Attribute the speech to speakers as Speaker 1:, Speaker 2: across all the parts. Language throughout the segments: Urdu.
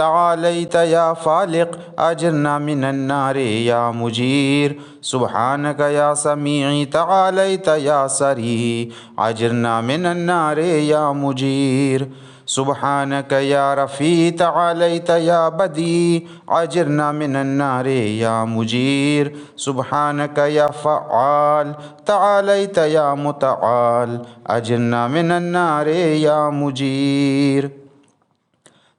Speaker 1: تعاليت يا فالق أجرنا من النار يا مجير سبحانك يا سميع تعاليت يا سريع أجرنا من النار يا مجير سبحانك يا رفيع تعاليت يا بديع أجرنا من النار يا مجير سبحانك يا فعال تعاليت يا متعال أجرنا من النار يا مجير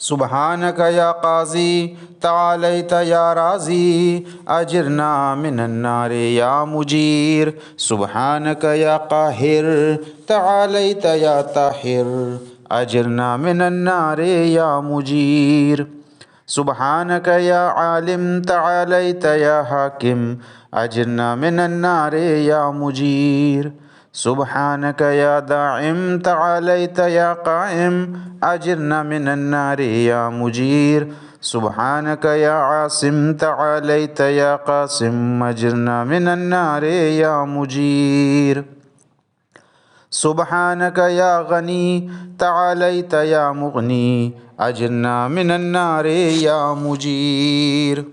Speaker 1: سبحانك يا قاضي تعاليت يا رازي أجرنا من النار يا مجير سبحانك يا قاهر تعاليت يا طاهر أجرنا من النار يا مجير سبحانك يا عالم تعاليت يا حاكم أجرنا من النار يا مجير سبحانك يا داعم تعاليت يا قائم أجرنا من النار يا مجير سبحانك يا عاصم تعاليت يا قاسم أجرنا من النار يا مجير سبحانك يا غني تعاليت يا مغني أجرنا من النار يا مجير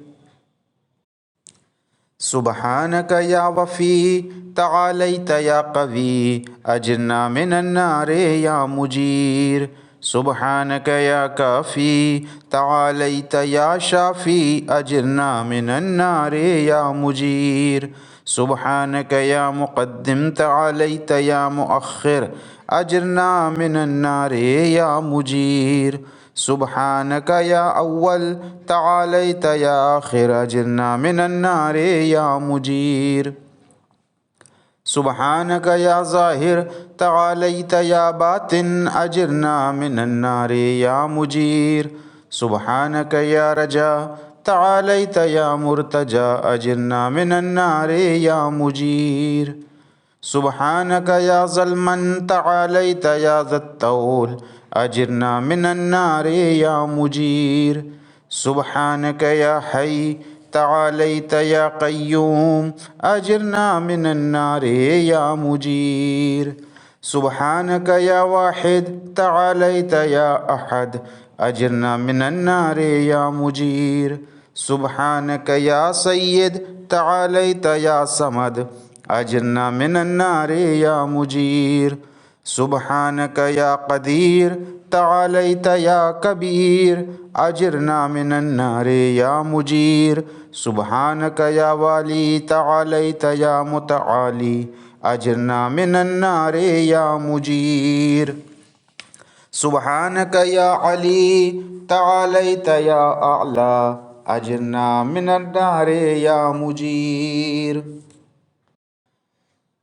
Speaker 1: سبحانك يا وفي تعاليت يا قوي أجرنا من النار يا مجير سبحانك يا كافي تعاليت يا شافي أجرنا من النار يا مجير سبحانك يا مقدم تعاليت يا مؤخر أجرنا من النار يا مجير سبحانك يا أول تعاليت يا آخر أجرنا من النار يا مجير سبحانك يا ظاهر تعاليت يا باطن أجرنا من النار يا مجير سبحانك يا رجا تعاليت يا مرتجى أجرنا من النار يا مجير سبحانك يا ظلما تعاليت يا ذا الطول أجرنا من النار يا مجير سبحانك يا حي تعاليت يا قيوم أجرنا من النار يا مجير سبحانك يا واحد تعاليت يا أحد أجرنا من النار يا مجير سبحانك يا سيد تعاليت يا صمد أجرنا من النار يا مجير سبحانك يا قدير تعاليت يا كبير أجرنا من النار يا مجير سبحانك يا والي تعاليت يا متعالي أجرنا من النار يا مجير سبحانك يا علي تعاليت يا أعلى أجرنا من النار يا مجير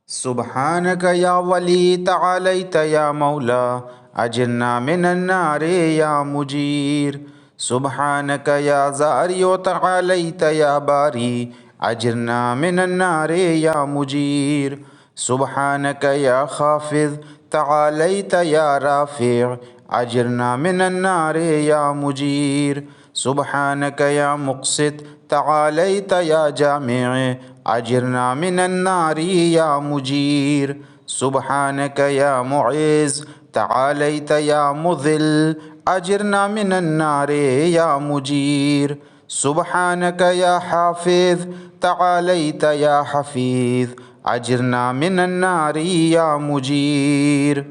Speaker 1: سبحانك يا ولي تعاليت يا مولا أجرنا من النار يا مجير سبحانك يا زاري تعاليت يا باري أجرنا من النار يا مجير سبحانك يا خافض تعاليت يا رافع أجرنا من النار يا مجير سبحانك يا مقسط تعاليت يا جامع أجرنا من النار يا مجير سبحانك يا معز تعاليت يا مذل أجرنا من النار يا مجير سبحانك يا حافظ تعاليت يا حفيظ أجرنا من النار يا مجير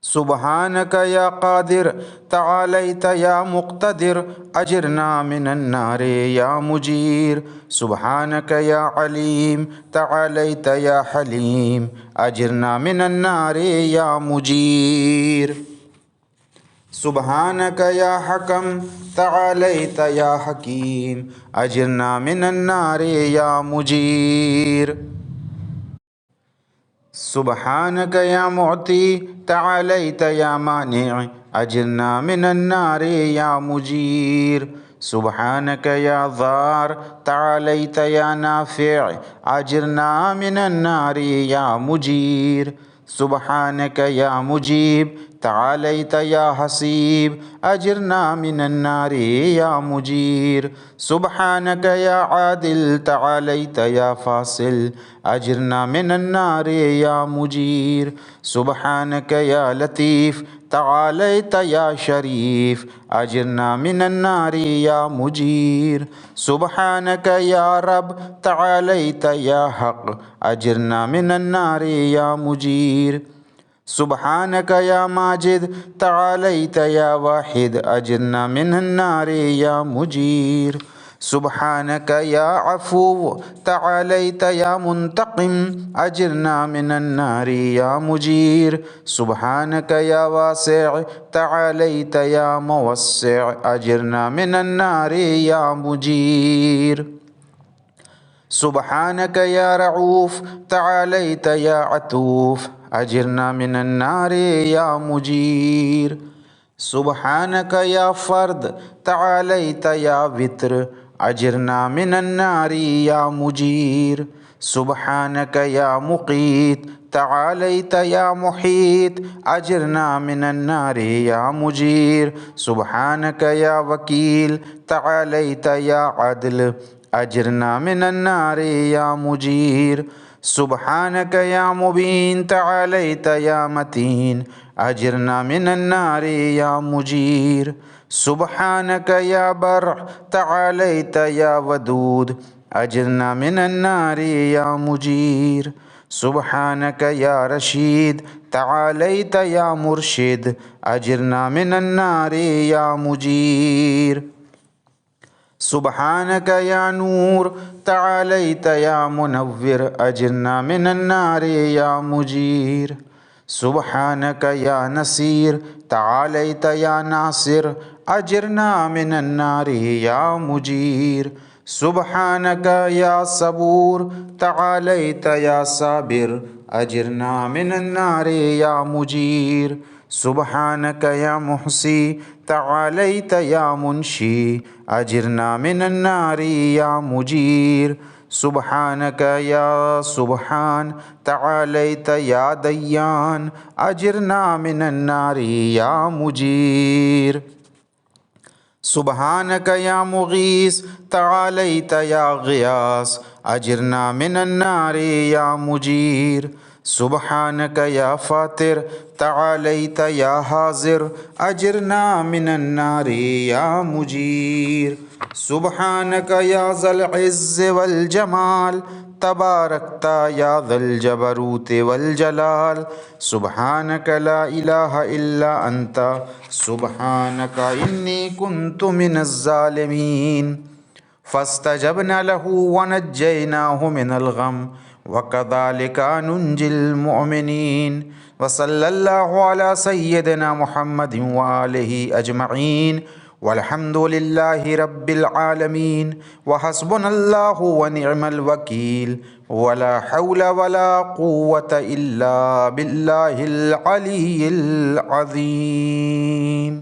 Speaker 1: سبحانك يا قادر تعاليت يا مقتدر أجرنا من النار يا مجير سبحانك يا عليم تعاليت يا حليم أجرنا من النار يا مجير سبحانك يا حكم تعاليت يا حكيم أجرنا من النار يا مجير سبحانك يا معطي تعاليت يا مانع أجرنا من النار يا مجير سبحانك يا ضار تعاليت يا نافع أجرنا من النار يا مجير سبحانك يا مجيب تعاليت يا حسيب أجرنا من النار يا مجير. سبحانك يا عادل تعاليت يا فاصل أجرنا من النار يا مجير. سبحانك يا لطيف تعاليت يا شريف أجرنا من النار يا مجير. سبحانك يا رب تعاليت يا حق أجرنا من النار يا مجير. سبحانك يا ماجد تعاليت يا واحد أجرنا من النار يا مجير. سبحانك يا عفو تعاليت يا منتقم أجرنا من النار يا مجير. سبحانك يا واسع تعاليت يا موسع أجرنا من النار يا مجير. سبحانك يا رعوف تعاليت يا عطوف أجرنا من النار يا مجير. سبحانك يا فرد تعاليت يا وتر أجرنا من النار يا مجير. سبحانك يا مقيت تعاليت يا محيط أجرنا من النار يا مجير. سبحانك يا وكيل تعاليت يا عدل أجرنا من النار يا مجير. سبحانك يا مبين تعاليت يا متين أجرنا من النار يا مجير. سبحانك يا بر تعاليت يا ودود أجرنا من النار يا مجير. سبحانك يا رشيد تعاليت يا مرشد أجرنا من النار يا مجير. سبحانك يا نور تعاليت يا منور أجرنا من النار يا مجير. سبحانك يا نصير تعاليت يا ناصر أجرنا من النار يا مجير. سبحانك يا صبور تعاليت يا صابر أجرنا من النار يا مجير. سبحانك يا محصي تعاليت يا منشي أجرنا من النار يا مجير. سبحانك يا سبحان تعاليت يا ديان أجرنا من النار يا مجير. سبحانك يا مغيث تعاليت يا غياث أجرنا من النار يا مجير. سبحانك يا فاطر تعاليت يا حاضر أجرنا من النار يا مجير. سبحانك يا ذا العز والجمال تباركت يا ذا الجبروت والجلال. سبحانك لا إله إلا أنت سبحانك إني كنت من الظالمين. فاستجبنا له ونجيناه من الغم وكذلك ننجي المؤمنين. وصلى الله على سيدنا محمد وآله أجمعين والحمد لله رب العالمين. وحسبنا الله ونعم الوكيل ولا حول ولا قوة إلا بالله العلي العظيم.